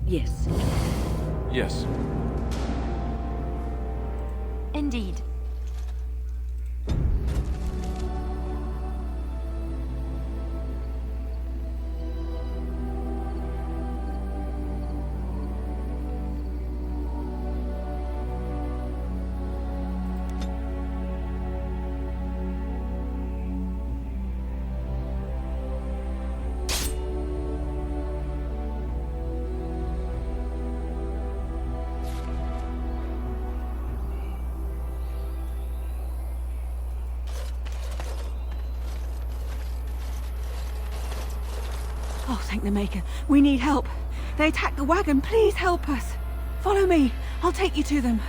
Yes. Yes. Indeed. Oh, thank the Maker. We need help. They attacked the wagon. Please help us. Follow me. I'll take you to them.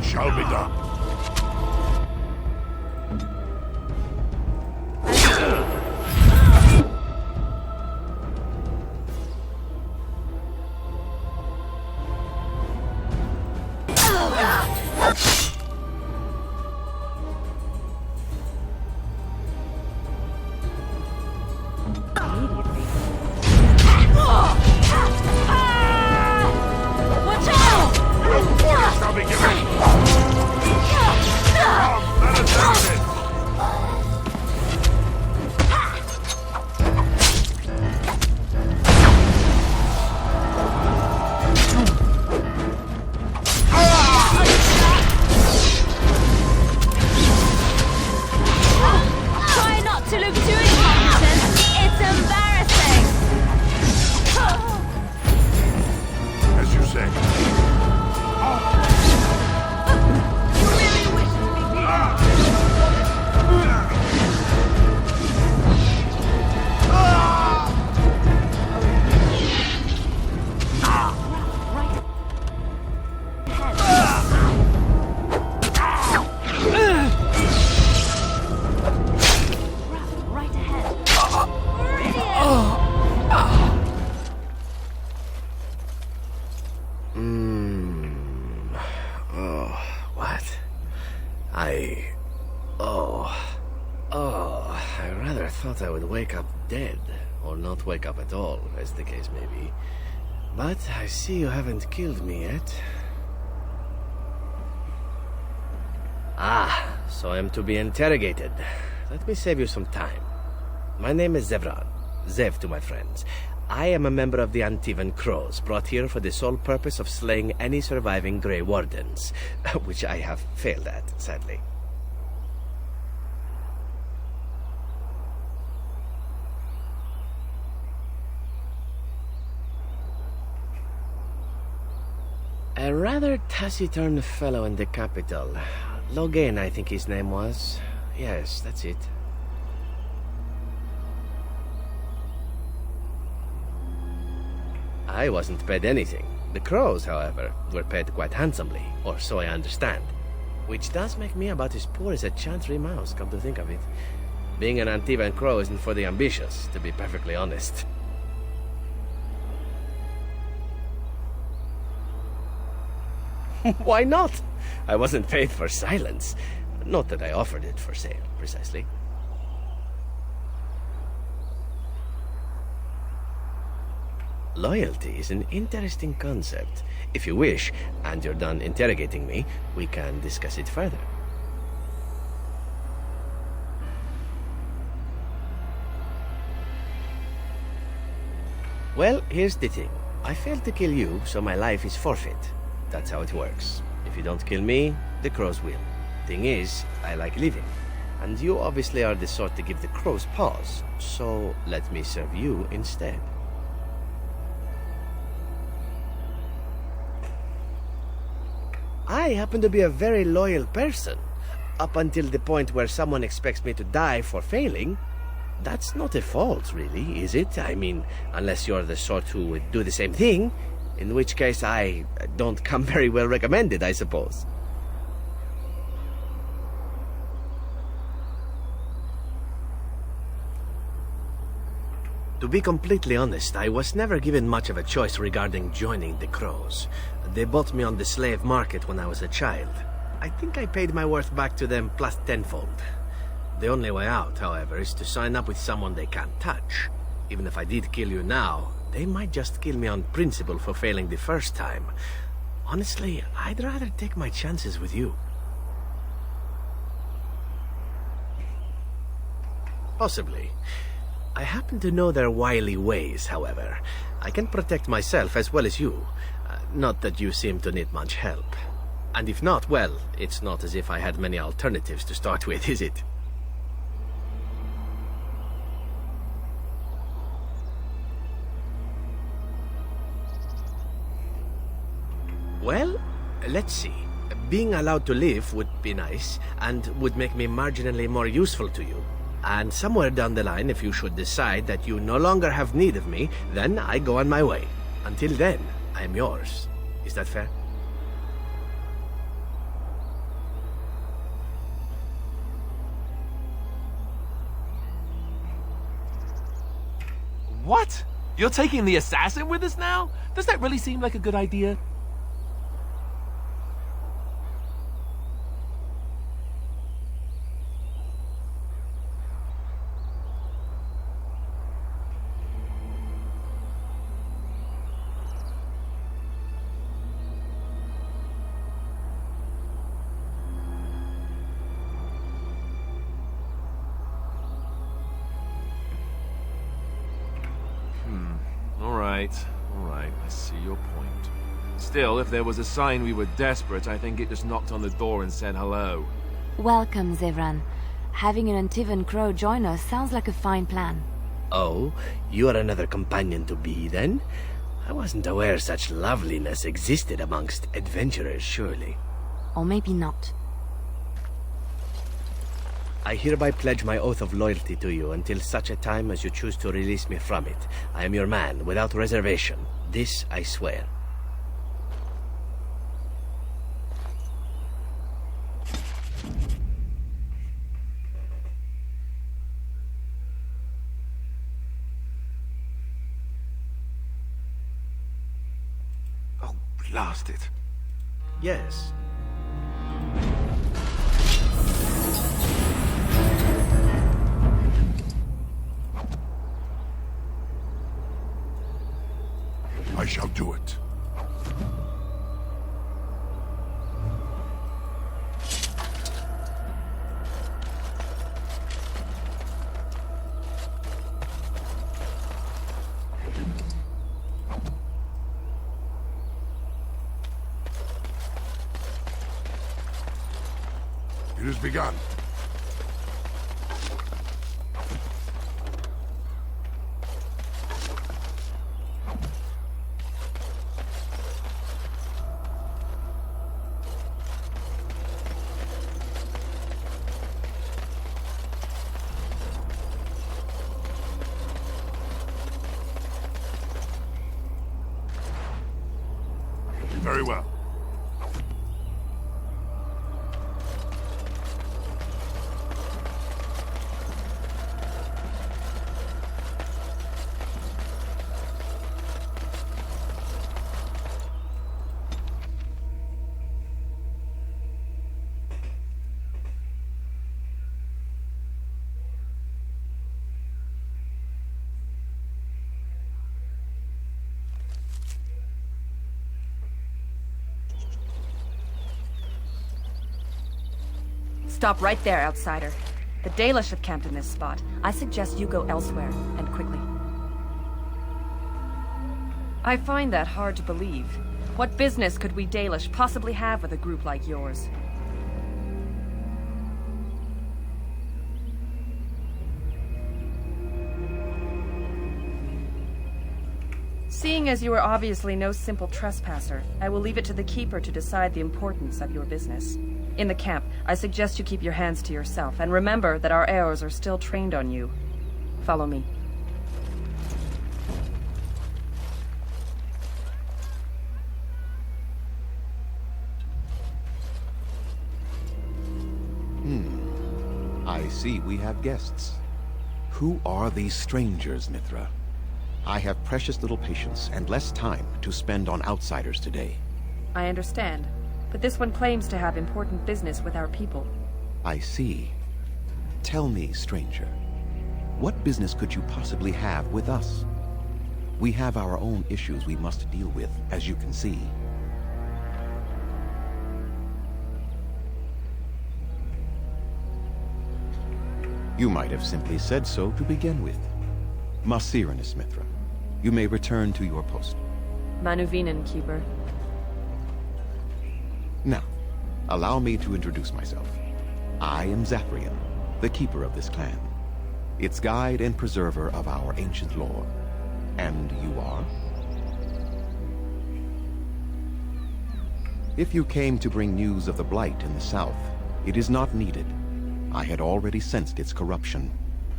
Shall be done. I... I rather thought I would wake up dead, or not wake up at all, as the case may be. But I see you haven't killed me yet. Ah, so I'm to be interrogated. Let me save you some time. My name is Zevran. Zev to my friends. I am a member of the Antivan Crows, brought here for the sole purpose of slaying any surviving Grey Wardens, which I have failed at, sadly. A rather taciturn fellow in the capital. Logan, I think his name was. Yes, that's it. I wasn't paid anything. The Crows, however, were paid quite handsomely, or so I understand. Which does make me about as poor as a chantry mouse, come to think of it. Being an Antivan Crow isn't for the ambitious, to be perfectly honest. Why not? I wasn't paid for silence. Not that I offered it for sale, precisely. Loyalty is an interesting concept. If you wish, and you're done interrogating me, we can discuss it further. Well, here's the thing. I failed to kill you, so my life is forfeit. That's how it works. If you don't kill me, the Crows will. Thing is, I like living. And you obviously are the sort to give the Crows pause, so let me serve you instead. I happen to be a very loyal person. Up until the point where someone expects me to die for failing. That's not a fault, really, is it? I mean, unless you're the sort who would do the same thing, in which case I don't come very well recommended, I suppose. To be completely honest, I was never given much of a choice regarding joining the Crows. They bought me on the slave market when I was a child. I think I paid my worth back to them plus tenfold. The only way out, however, is to sign up with someone they can't touch. Even if I did kill you now, they might just kill me on principle for failing the first time. Honestly, I'd rather take my chances with you. Possibly. I happen to know their wily ways, however. I can protect myself as well as you. Not that you seem to need much help. And if not, well, it's not as if I had many alternatives to start with, is it? Well, let's see. Being allowed to live would be nice, and would make me marginally more useful to you. And somewhere down the line, if you should decide that you no longer have need of me, then I go on my way. Until then, I'm yours. Is that fair? What? You're taking the assassin with us now? Does that really seem like a good idea? All right, I see your point. Still, if there was a sign we were desperate, I think it just knocked on the door and said hello. Welcome, Zevran. Having an Antivan Crow join us sounds like a fine plan. Oh, you are another companion to be, then? I wasn't aware such loveliness existed amongst adventurers, surely. Or maybe not. I hereby pledge my oath of loyalty to you until such a time as you choose to release me from it. I am your man, without reservation. This I swear. Oh, blast it. Yes. shall do it. It has begun. Very well. Stop right there, outsider. The Dalish have camped in this spot. I suggest you go elsewhere, and quickly. I find that hard to believe. What business could we Dalish possibly have with a group like yours? Seeing as you are obviously no simple trespasser, I will leave it to the Keeper to decide the importance of your business. In the camp, I suggest you keep your hands to yourself, and remember that our arrows are still trained on you. Follow me. I see we have guests. Who are these strangers, Mithra? I have precious little patience and less time to spend on outsiders today. I understand, but this one claims to have important business with our people. I see. Tell me, stranger, what business could you possibly have with us? We have our own issues we must deal with, as you can see. You might have simply said so to begin with. Masiranus, Mithra. You may return to your post. Manuvinen, Keeper. Now, allow me to introduce myself. I am Zathrian, the keeper of this clan, its guide and preserver of our ancient lore. And you are? If you came to bring news of the Blight in the south, it is not needed. I had already sensed its corruption.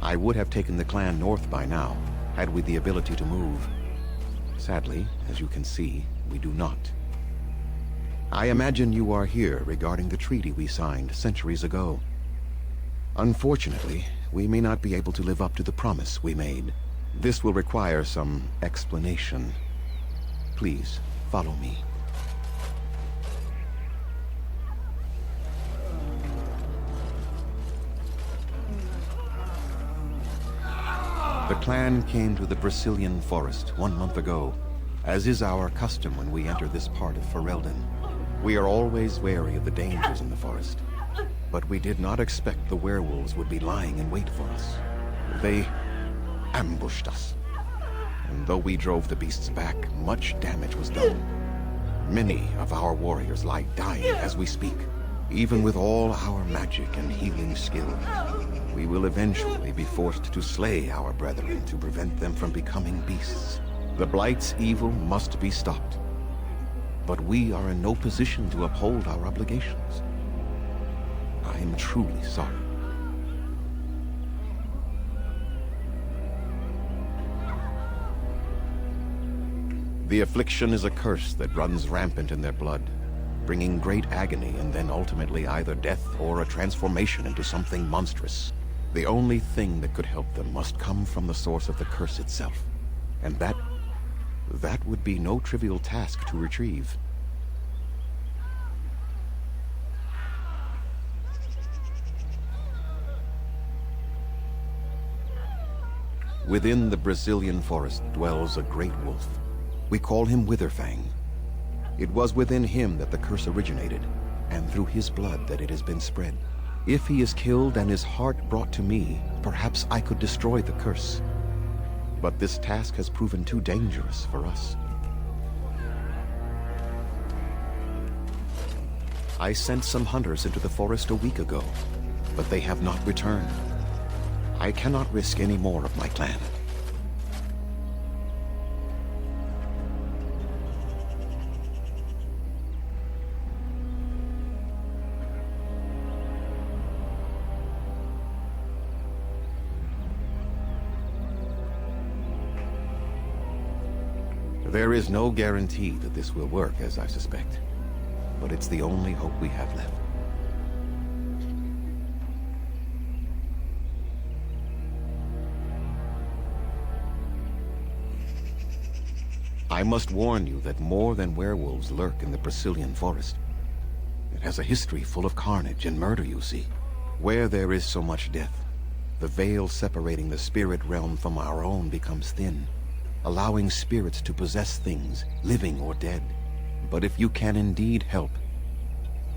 I would have taken the clan north by now, had we the ability to move. Sadly, as you can see, we do not. I imagine you are here regarding the treaty we signed centuries ago. Unfortunately, we may not be able to live up to the promise we made. This will require some explanation. Please, follow me. The clan came to the Brazilian forest 1 month ago, as is our custom when we enter this part of Ferelden. We are always wary of the dangers in the forest, but we did not expect the werewolves would be lying in wait for us. They ambushed us, and though we drove the beasts back, much damage was done. Many of our warriors lie dying as we speak. Even with all our magic and healing skill, we will eventually be forced to slay our brethren to prevent them from becoming beasts. The Blight's evil must be stopped, but we are in no position to uphold our obligations. I am truly sorry. The affliction is a curse that runs rampant in their blood, bringing great agony and then ultimately either death or a transformation into something monstrous. The only thing that could help them must come from the source of the curse itself, and that would be no trivial task to retrieve. Within the Brazilian forest dwells a great wolf. We call him Witherfang. It was within him that the curse originated, and through his blood that it has been spread. If he is killed and his heart brought to me, perhaps I could destroy the curse. But this task has proven too dangerous for us. I sent some hunters into the forest a week ago, but they have not returned. I cannot risk any more of my clan. There is no guarantee that this will work, as I suspect. But it's the only hope we have left. I must warn you that more than werewolves lurk in the Brazilian forest. It has a history full of carnage and murder, you see. Where there is so much death, the veil separating the spirit realm from our own becomes thin, allowing spirits to possess things, living or dead. But if you can indeed help,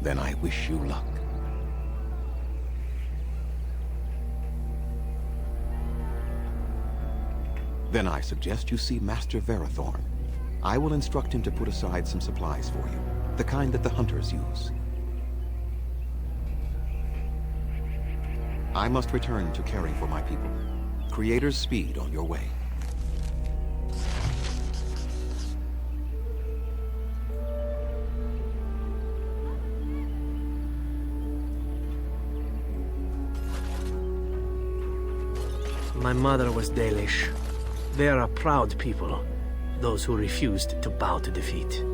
then I wish you luck. Then I suggest you see Master Verathorn. I will instruct him to put aside some supplies for you, the kind that the hunters use. I must return to caring for my people. Creator's speed on your way. My mother was Dalish. They are a proud people, those who refused to bow to defeat.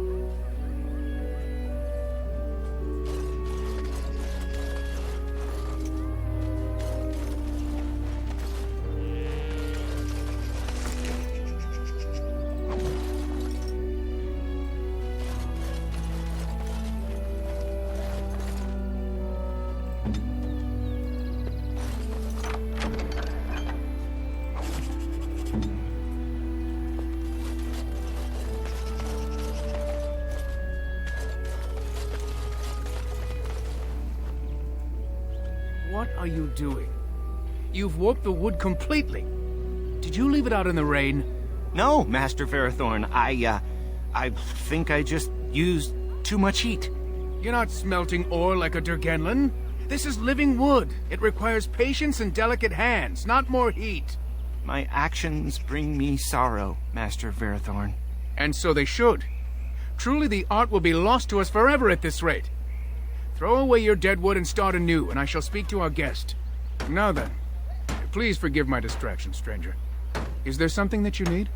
What are you doing? You've warped the wood completely. Did you leave it out in the rain? No, Master Verathorn. I think I just used too much heat. You're not smelting ore like a Durgenlin. This is living wood. It requires patience and delicate hands, not more heat. My actions bring me sorrow, Master Verathorn. And so they should. Truly the art will be lost to us forever at this rate. Throw away your dead wood and start anew, and I shall speak to our guest. Now then, please forgive my distraction, stranger. Is there something that you need?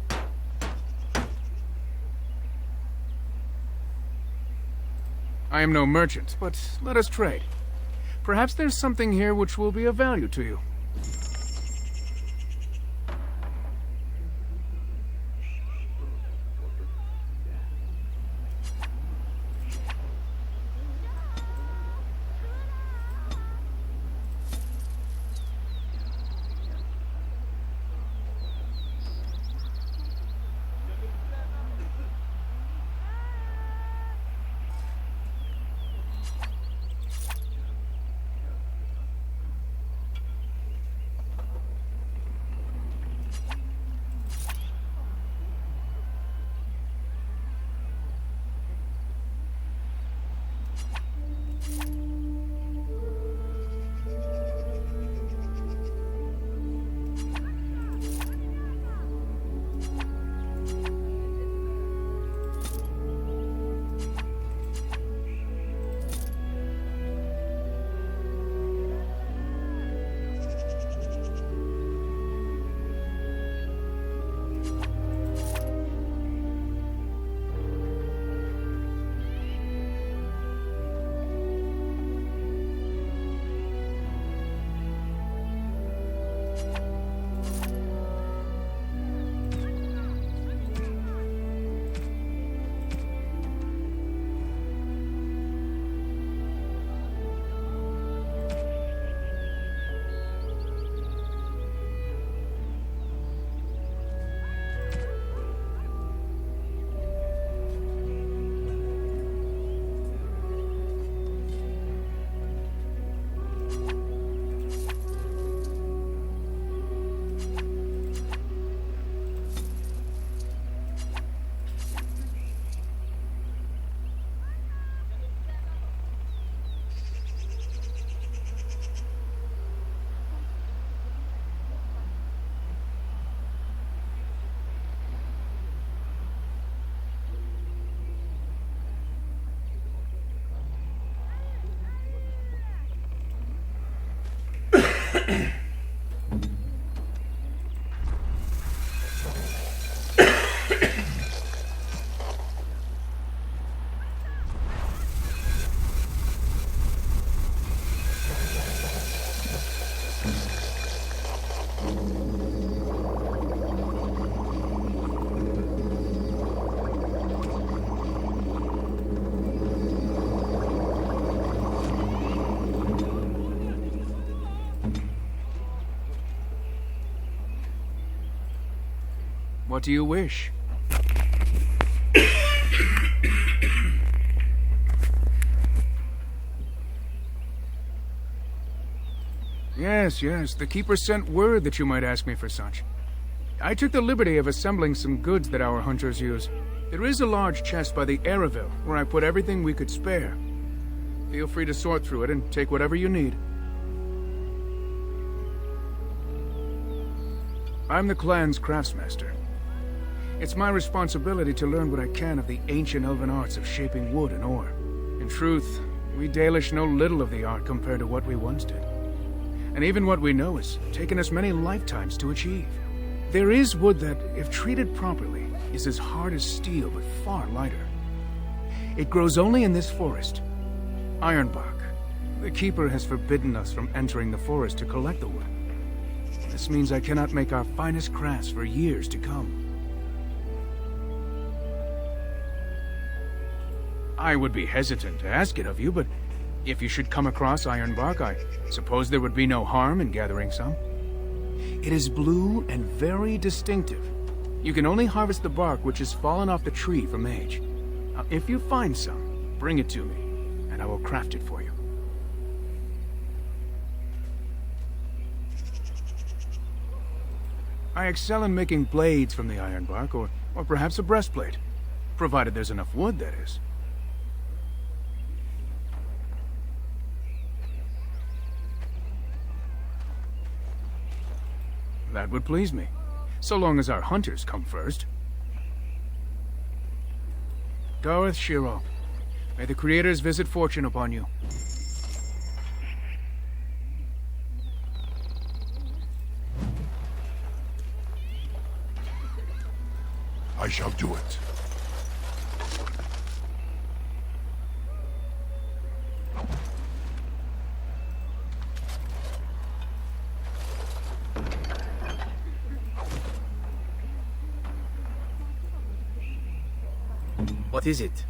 I am no merchant, but let us trade. Perhaps there's something here which will be of value to you. What do you wish? Yes, the Keeper sent word that you might ask me for such. I took the liberty of assembling some goods that our hunters use. There is a large chest by the Araville, where I put everything we could spare. Feel free to sort through it and take whatever you need. I'm the clan's craftsmaster. It's my responsibility to learn what I can of the ancient elven arts of shaping wood and ore. In truth, we Dalish know little of the art compared to what we once did. And even what we know has taken us many lifetimes to achieve. There is wood that, if treated properly, is as hard as steel but far lighter. It grows only in this forest, Ironbark. The Keeper has forbidden us from entering the forest to collect the wood. This means I cannot make our finest crafts for years to come. I would be hesitant to ask it of you, but if you should come across Ironbark, I suppose there would be no harm in gathering some. It is blue and very distinctive. You can only harvest the bark which has fallen off the tree from age. Now, if you find some, bring it to me, and I will craft it for you. I excel in making blades from the ironbark, or perhaps a breastplate, provided there's enough wood, that is. That would please me, so long as our hunters come first. Gareth Shiro, may the Creators visit fortune upon you. I shall do it. What is it?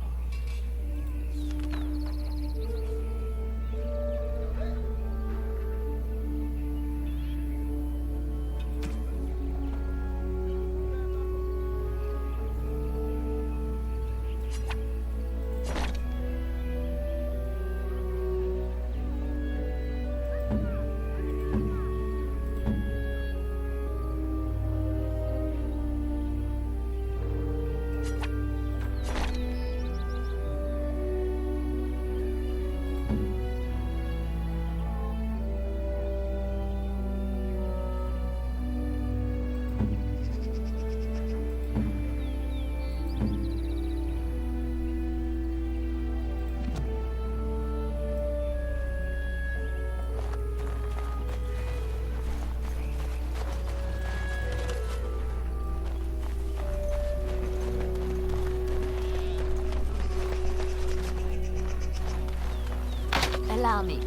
Allow me.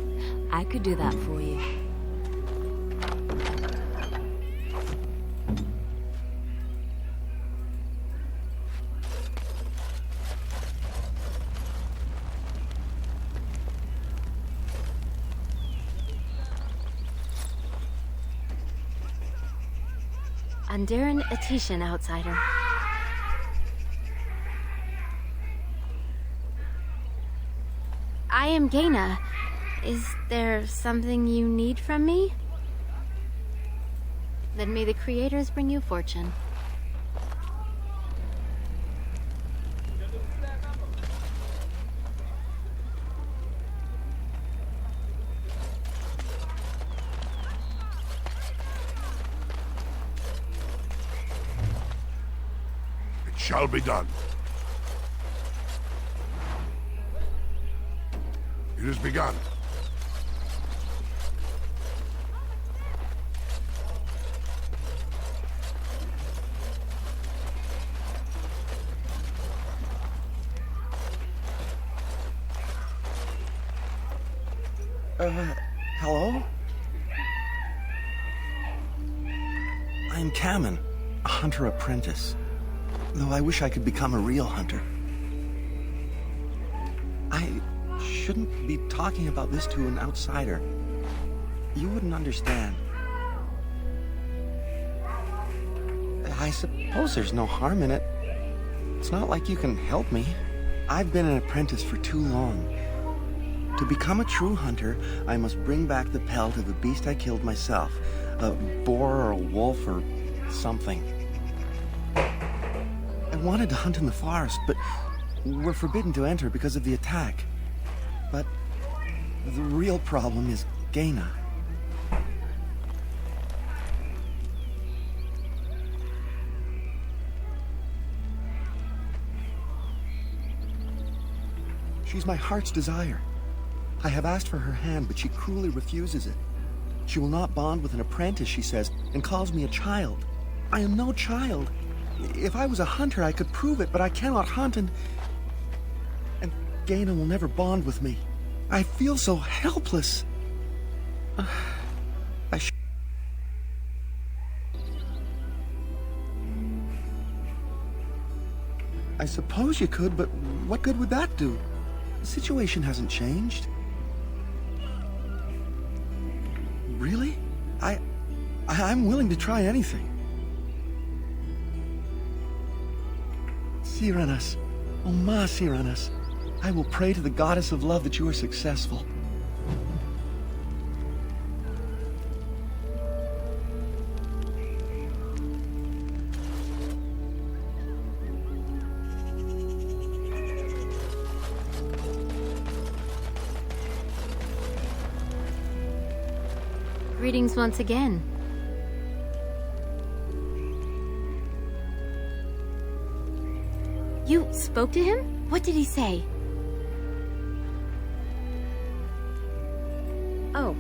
I could do that for you. Andaran Atishan, outsider. I am Gaina. Is there something you need from me? Then may the Creators bring you fortune. It shall be done. It is begun. Hello? I'm Kamen, a hunter apprentice. Though I wish I could become a real hunter. I shouldn't be talking about this to an outsider. You wouldn't understand. I suppose there's no harm in it. It's not like you can help me. I've been an apprentice for too long. To become a true hunter, I must bring back the pelt of a beast I killed myself. A boar or a wolf or something. I wanted to hunt in the forest, but we're forbidden to enter because of the attack. But the real problem is Gaina. She's my heart's desire. I have asked for her hand, but she cruelly refuses it. She will not bond with an apprentice, she says, and calls me a child. I am no child. If I was a hunter, I could prove it, but I cannot hunt, and Gaina will never bond with me. I feel so helpless. I suppose you could, but what good would that do? The situation hasn't changed. Really? I'm willing to try anything. Siranas, oh ma Siranas, I will pray to the goddess of love that you are successful. Greetings once again. You spoke to him? What did he say? Oh.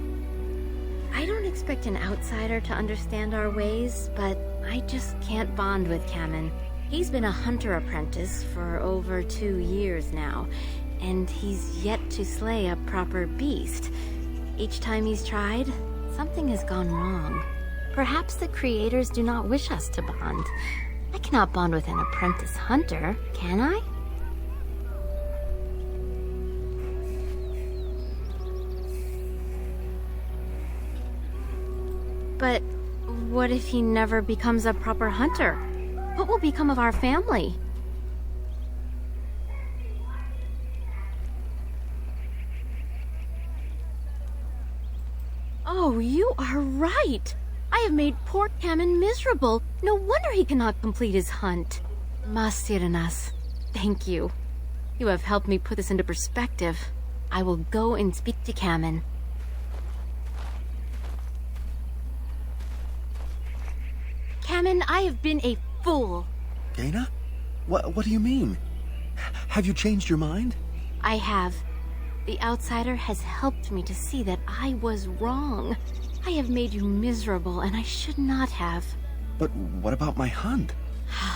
I don't expect an outsider to understand our ways, but I just can't bond with Kamen. He's been a hunter apprentice for over 2 years now, and he's yet to slay a proper beast. Each time he's tried, something has gone wrong. Perhaps the creators do not wish us to bond. I cannot bond with an apprentice hunter, can I? But what if he never becomes a proper hunter? What will become of our family? Oh, you are right. I have made poor Kamen miserable. No wonder he cannot complete his hunt. Masiranas, thank you. You have helped me put this into perspective. I will go and speak to Kamen. Kamen, I have been a fool. Gaina? What do you mean? Have you changed your mind? I have. The outsider has helped me to see that I was wrong. I have made you miserable, and I should not have. But what about my hunt?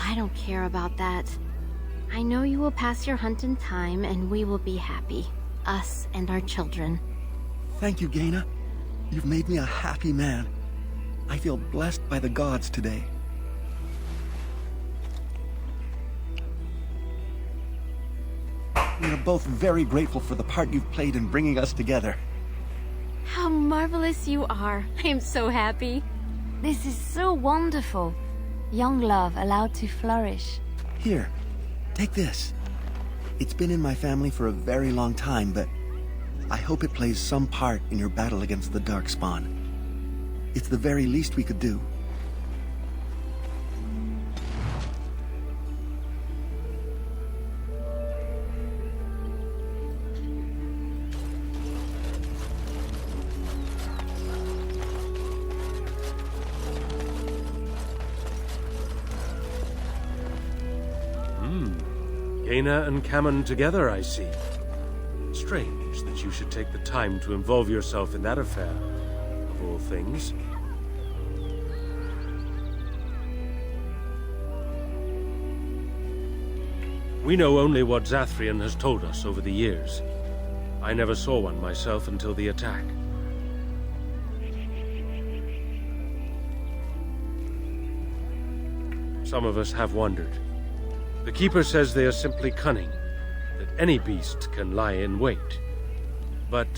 I don't care about that. I know you will pass your hunt in time, and we will be happy. Us and our children. Thank you, Gaina. You've made me a happy man. I feel blessed by the gods today. We are both very grateful for the part you've played in bringing us together. How marvelous you are. I am so happy. This is so wonderful. Young love allowed to flourish. Here, take this. It's been in my family for a very long time, but I hope it plays some part in your battle against the Darkspawn. It's the very least we could do. Gaina and Kamen together, I see. Strange that you should take the time to involve yourself in that affair, of all things. We know only what Zathrian has told us over the years. I never saw one myself until the attack. Some of us have wondered. The Keeper says they are simply cunning, that any beast can lie in wait. But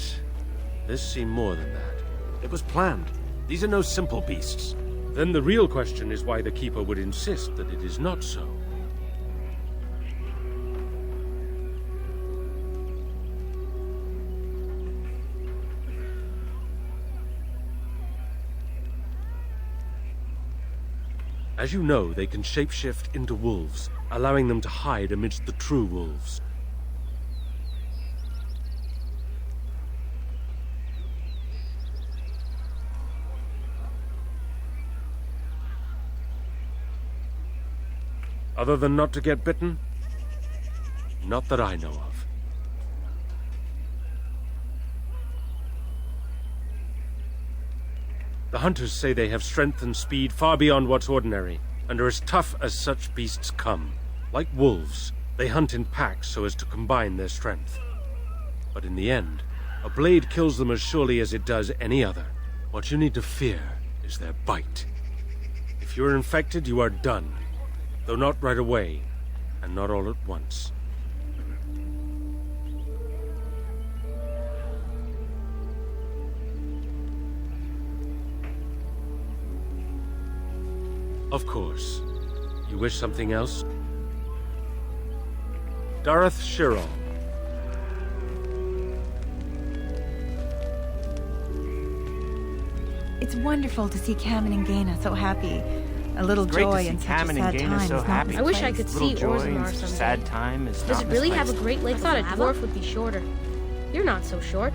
this seemed more than that. It was planned. These are no simple beasts. Then the real question is why the Keeper would insist that it is not so. As you know, they can shapeshift into wolves, allowing them to hide amidst the true wolves. Other than not to get bitten? Not that I know of. The hunters say they have strength and speed far beyond what's ordinary, and are as tough as such beasts come. Like wolves, they hunt in packs so as to combine their strength. But in the end, a blade kills them as surely as it does any other. What you need to fear is their bite. If you're infected, you are done. Though not right away, and not all at once. Of course. You wish something else? Dareth Shirol. It's wonderful to see Cameron and Gaina so happy. A little joy in such a sad time is not I wish I could see Little joy Orzammar in someday. sad time is Does not it really have a misplaced. great lake? I thought a dwarf would be shorter. You're not so short.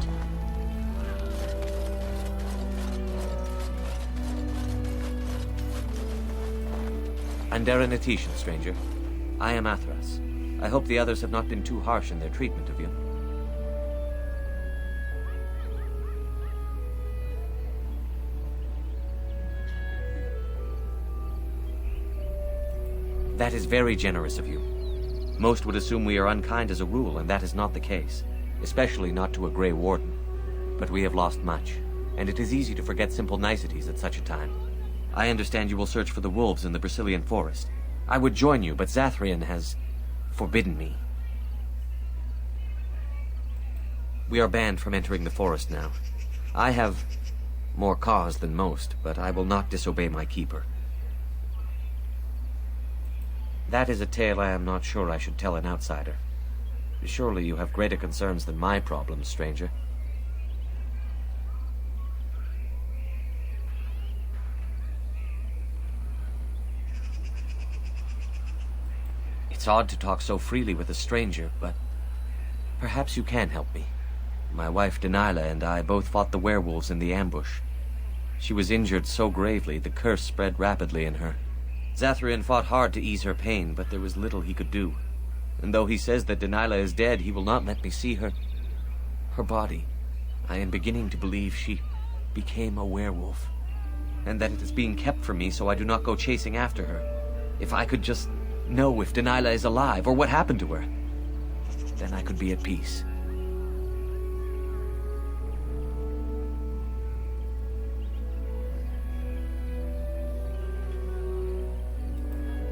I'm Darren Atishan, stranger. I am Athras. I hope the others have not been too harsh in their treatment of you. That is very generous of you. Most would assume we are unkind as a rule, and that is not the case, especially not to a Grey Warden. But we have lost much, and it is easy to forget simple niceties at such a time. I understand you will search for the wolves in the Brazilian forest. I would join you, but Zathrian has forbidden me. We are banned from entering the forest now. I have more cause than most, but I will not disobey my keeper. That is a tale I am not sure I should tell an outsider. Surely you have greater concerns than my problems, stranger. It's odd to talk so freely with a stranger, but perhaps you can help me. My wife Denilah and I both fought the werewolves in the ambush. She was injured so gravely, the curse spread rapidly in her. Zathrian fought hard to ease her pain, but there was little he could do. And though he says that Denilah is dead, he will not let me see her body. I am beginning to believe she became a werewolf, and that it is being kept from me so I do not go chasing after her. If I could just know if Denilah is alive, or what happened to her, then I could be at peace.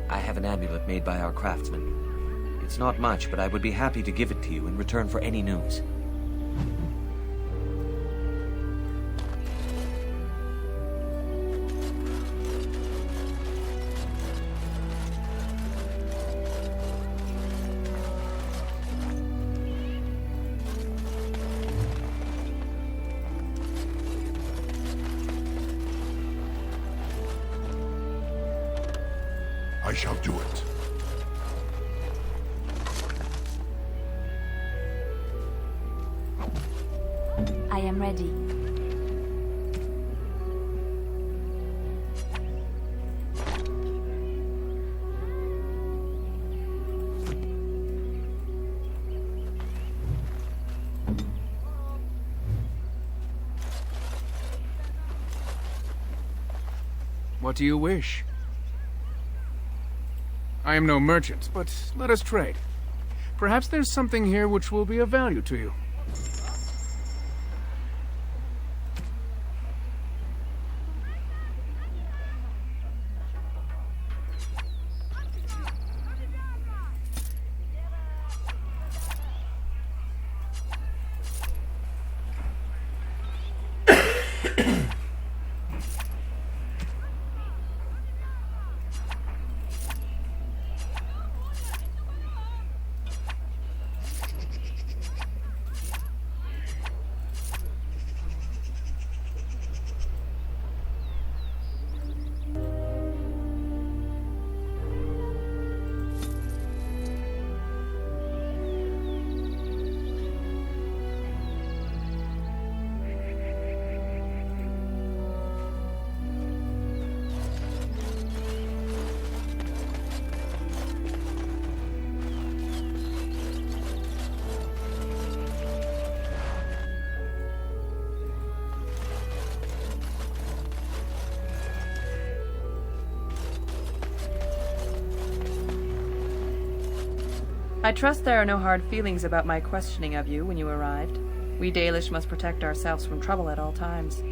I have an amulet made by our craftsman. It's not much, but I would be happy to give it to you in return for any news. I shall do it. I am ready. What do you wish? I am no merchant, but let us trade. Perhaps there's something here which will be of value to you. I trust there are no hard feelings about my questioning of you when you arrived. We Dalish must protect ourselves from trouble at all times.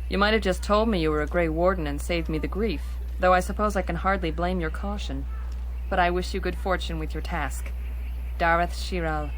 You might have just told me you were a Grey Warden and saved me the grief, though I suppose I can hardly blame your caution. But I wish you good fortune with your task. Dareth Shiral.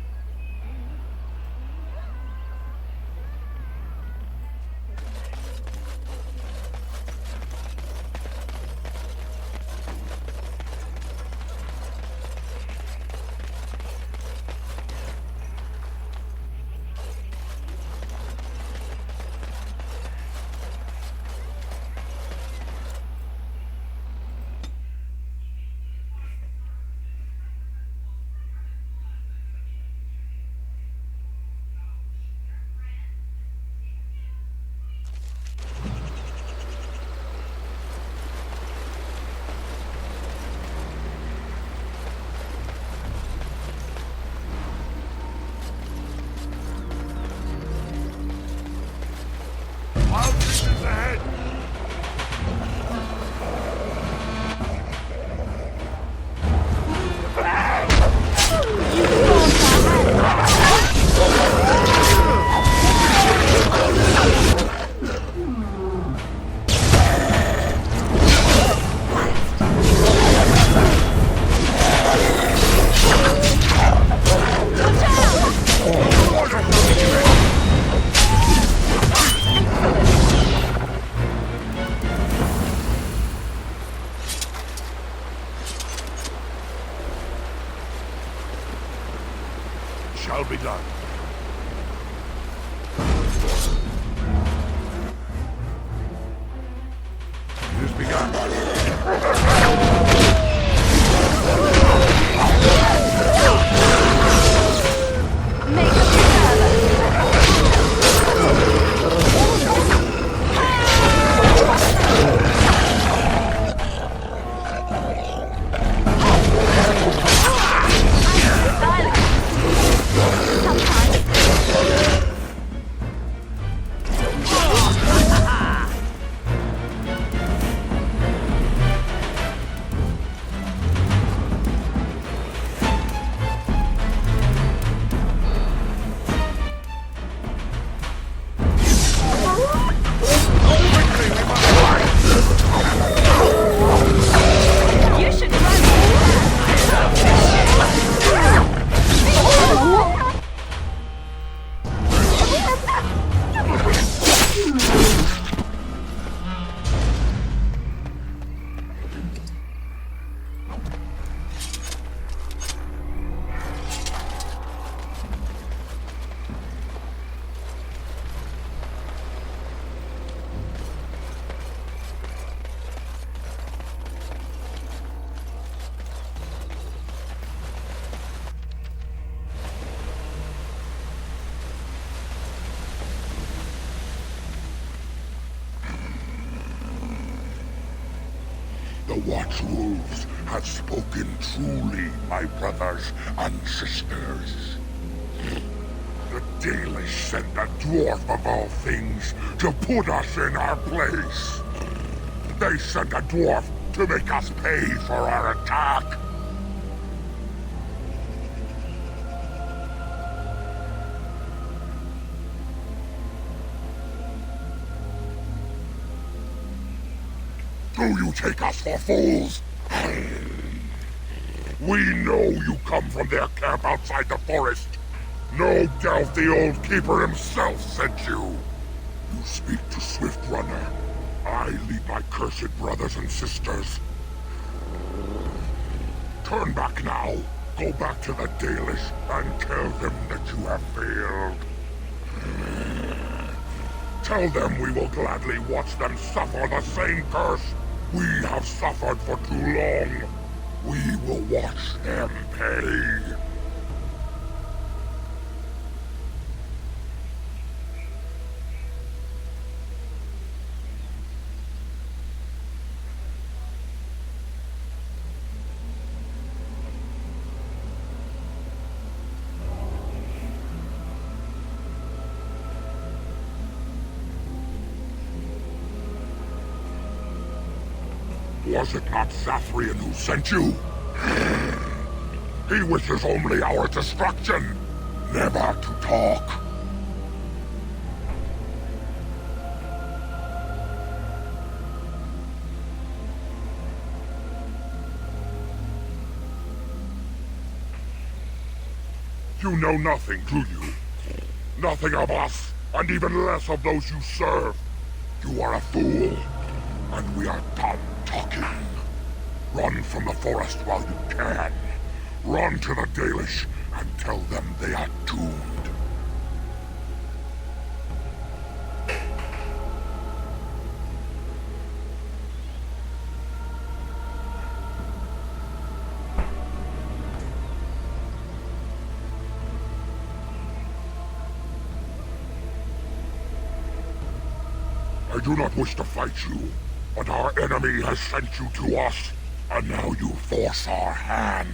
Shall be done. It is begun. The Watchwolves have spoken truly, my brothers and sisters. The Dalish sent a dwarf of all things to put us in our place. They sent a dwarf to make us pay for our attack. Do you take us for fools? We know you come from their camp outside the forest. No doubt the old keeper himself sent you. You speak to Swift Runner. I lead my cursed brothers and sisters. Turn back now. Go back to the Dalish and tell them that you have failed. Tell them we will gladly watch them suffer the same curse we have suffered for too long. We will watch them pay. Was it not Zathrian who sent you? He wishes only our destruction, never to talk. You know nothing, do you? Nothing of us, and even less of those you serve. You are a fool, and we are done talking. Run from the forest while you can. Run to the Dalish and tell them they are doomed. I do not wish to fight you, but our enemy has sent you to us, and now you force our hand.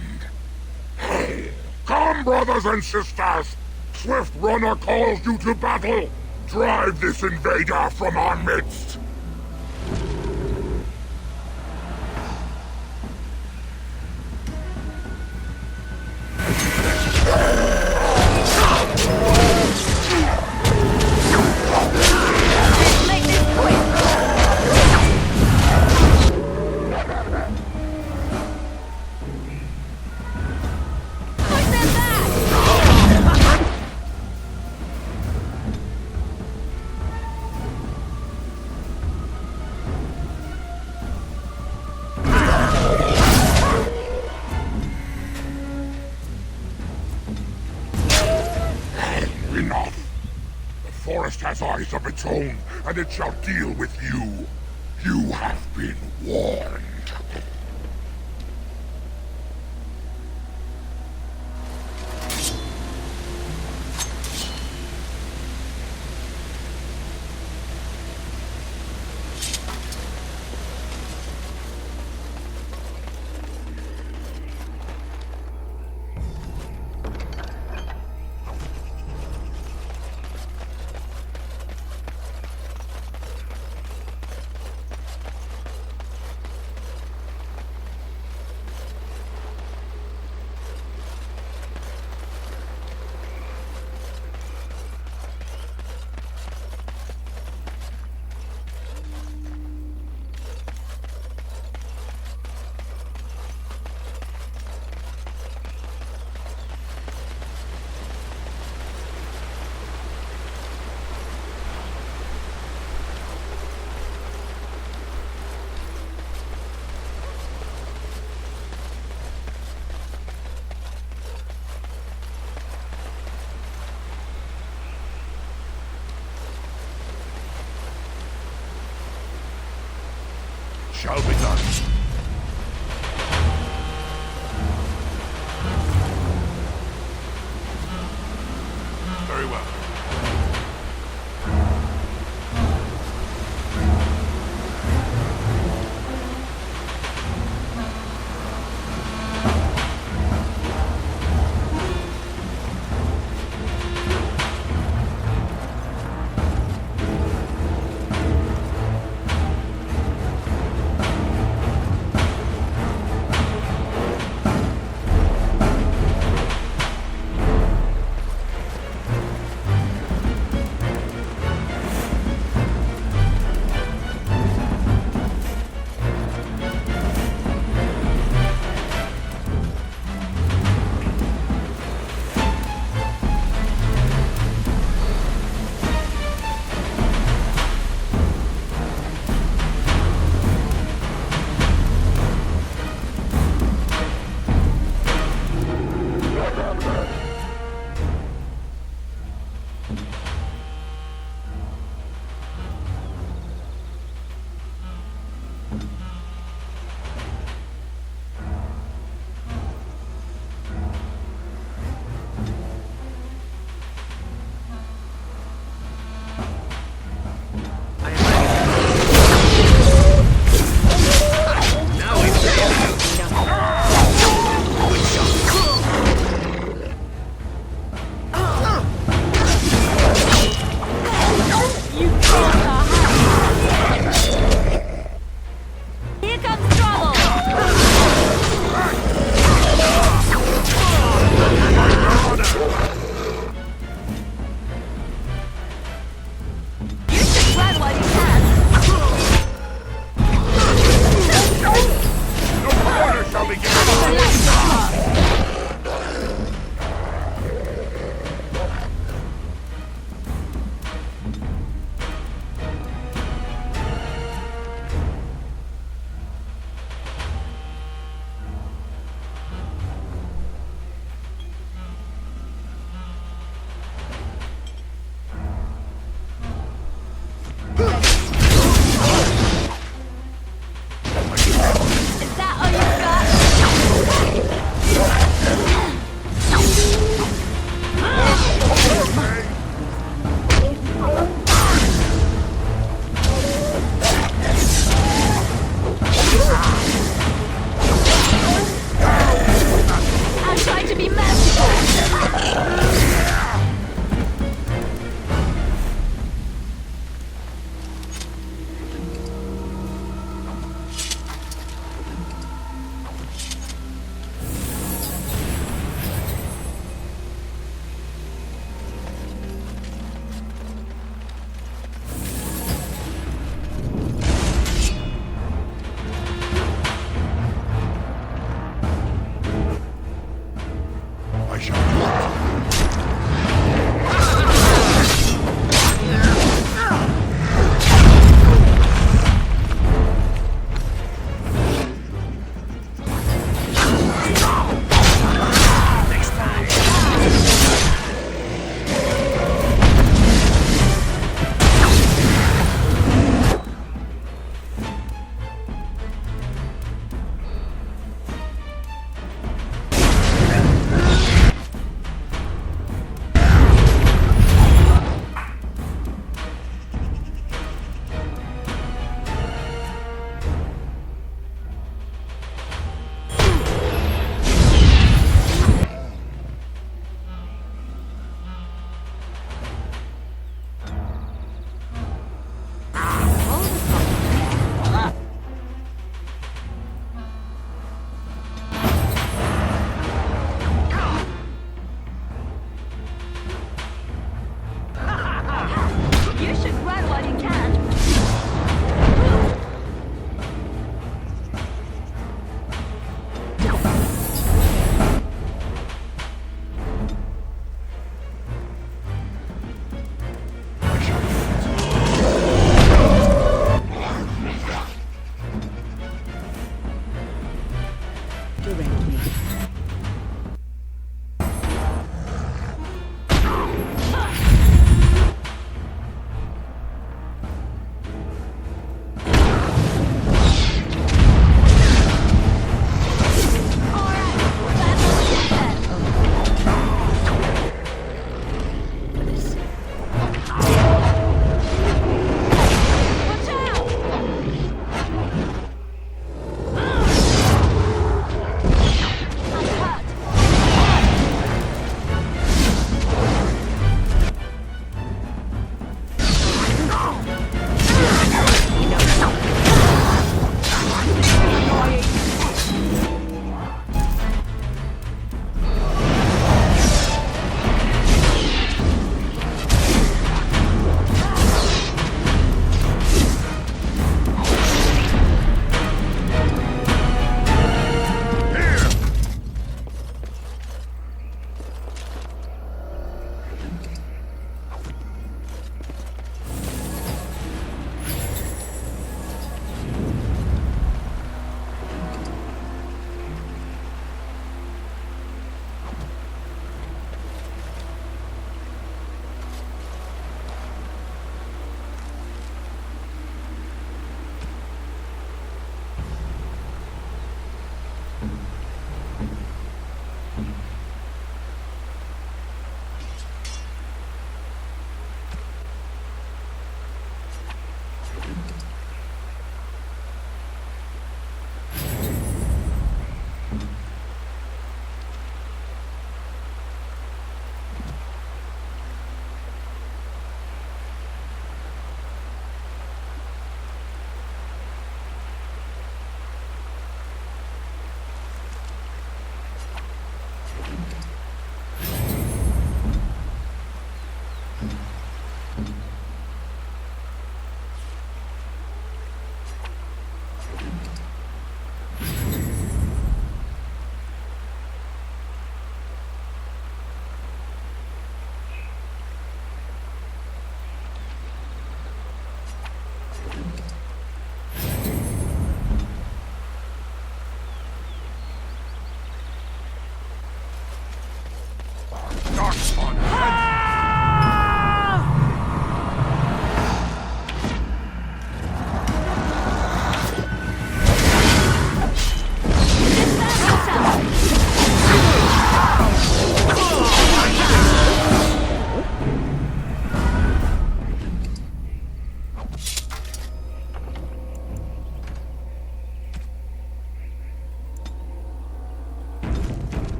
Come, brothers and sisters! Swift Runner calls you to battle! Drive this invader from our midst! Enough! The forest has eyes of its own, and it shall deal with you. You have been warned. Shall be done. Very well.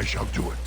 I shall do it.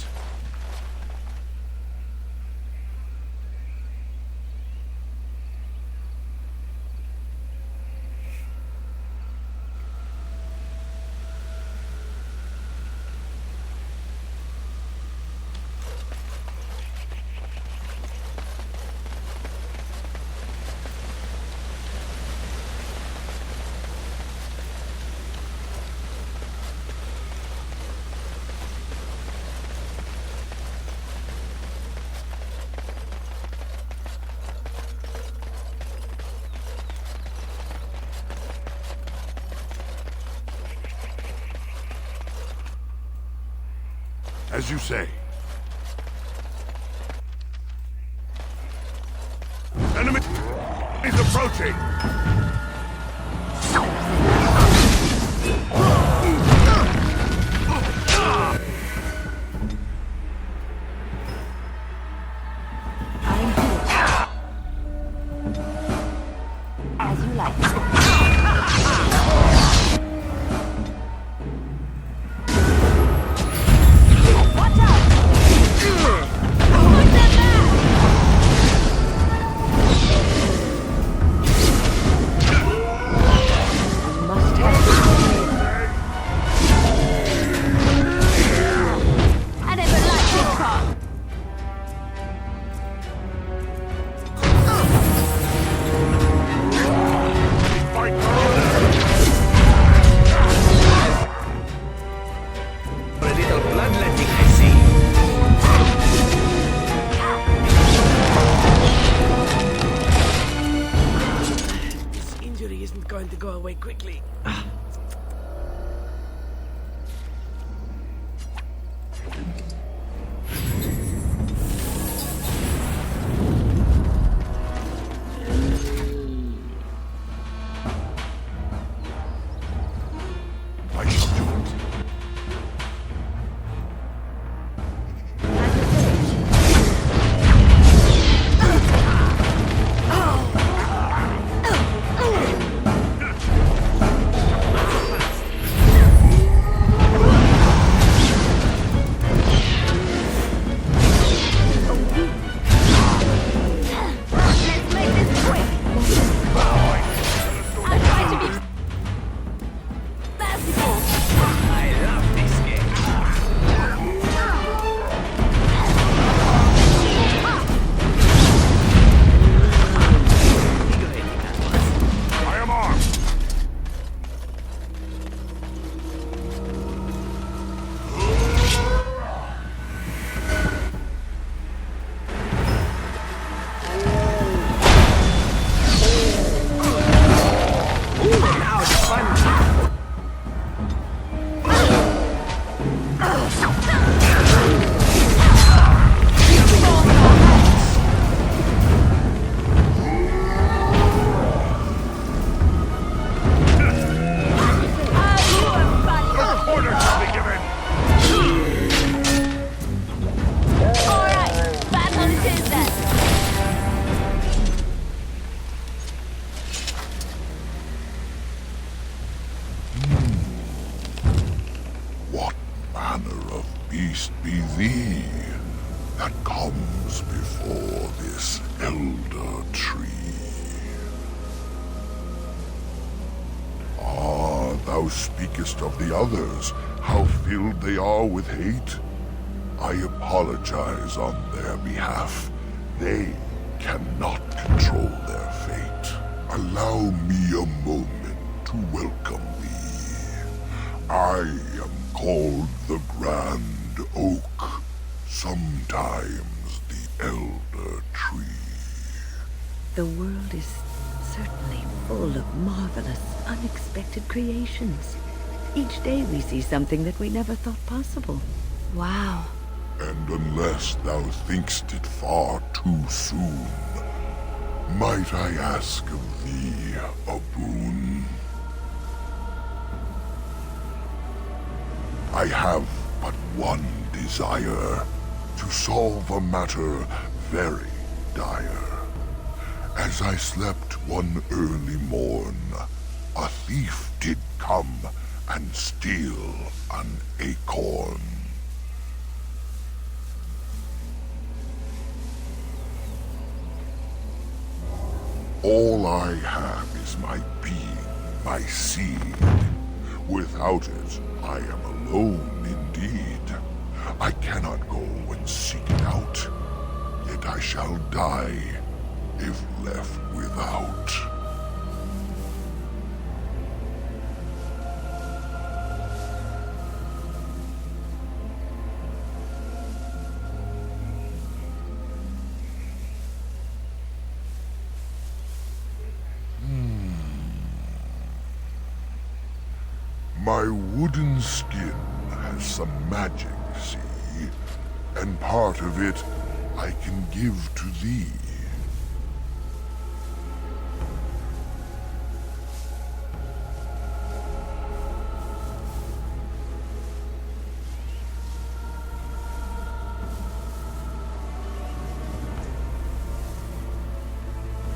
As you say. Enemy is approaching! As you like. Going to go away quickly. I shall do it. Beast be thee that comes before this elder tree. Ah, thou speakest of the others, how filled they are with hate. I apologize on their behalf. They cannot control their fate. Allow me a moment to welcome thee. I am called the Grand Oak, sometimes the Elder Tree. The world is certainly full of marvelous, unexpected creations. Each day we see something that we never thought possible. Wow. And unless thou thinkst it far too soon, might I ask of thee a boon? I have but one desire, to solve a matter very dire. As I slept one early morn, a thief did come and steal an acorn. All I have is my being, my seed. Without it, I am alone indeed. I cannot go and seek it out, yet I shall die if left without. My wooden skin has some magic, see? And part of it I can give to thee.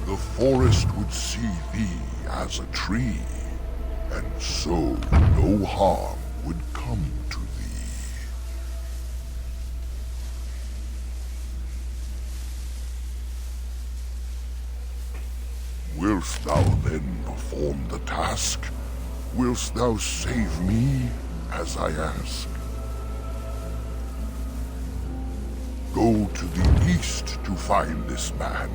The forest would see thee as a tree, and so no harm would come to thee. Wilt thou then perform the task? Wilt thou save me as I ask? Go to the east to find this man.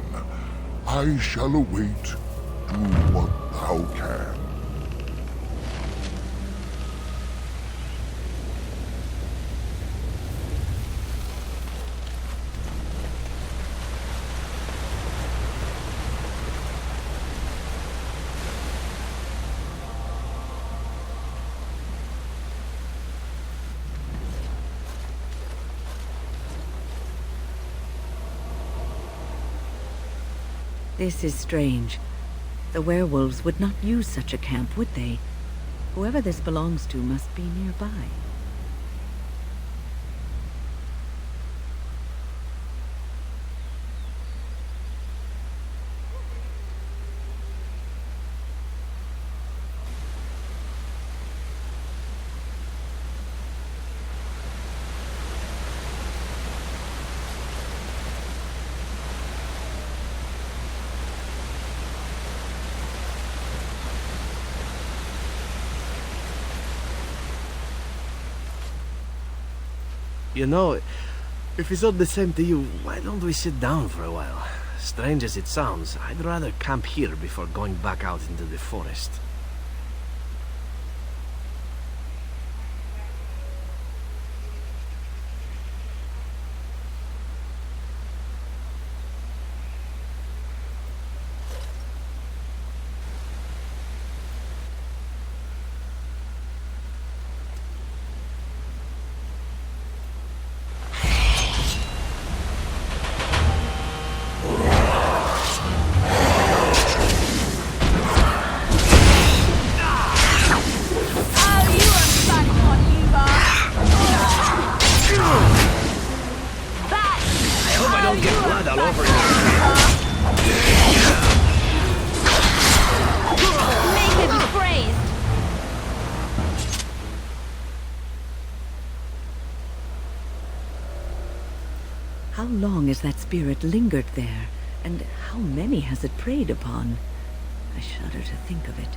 I shall await. Do what thou can. This is strange. The werewolves would not use such a camp, would they? Whoever this belongs to must be nearby. You know, if it's all the same to you, why don't we sit down for a while? Strange as it sounds, I'd rather camp here before going back out into the forest. How long has that spirit lingered there, and how many has it preyed upon? I shudder to think of it.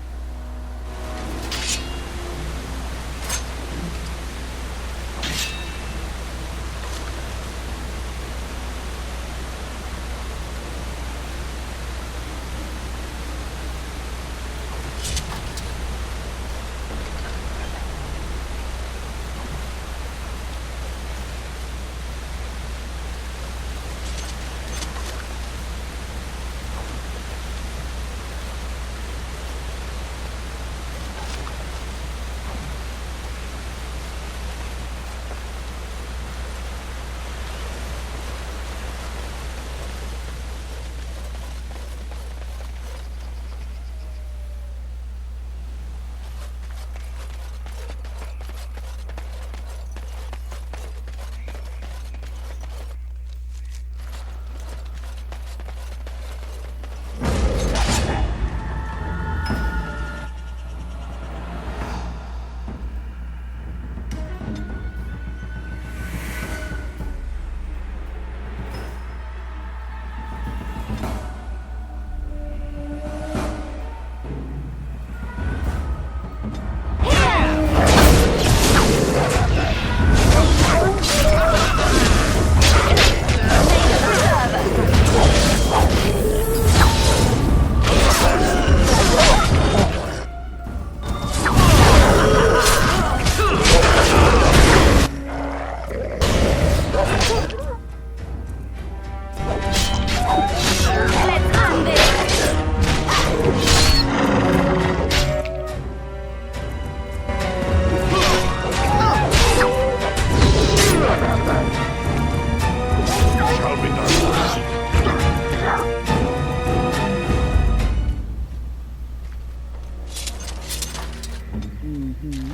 Mm-hmm.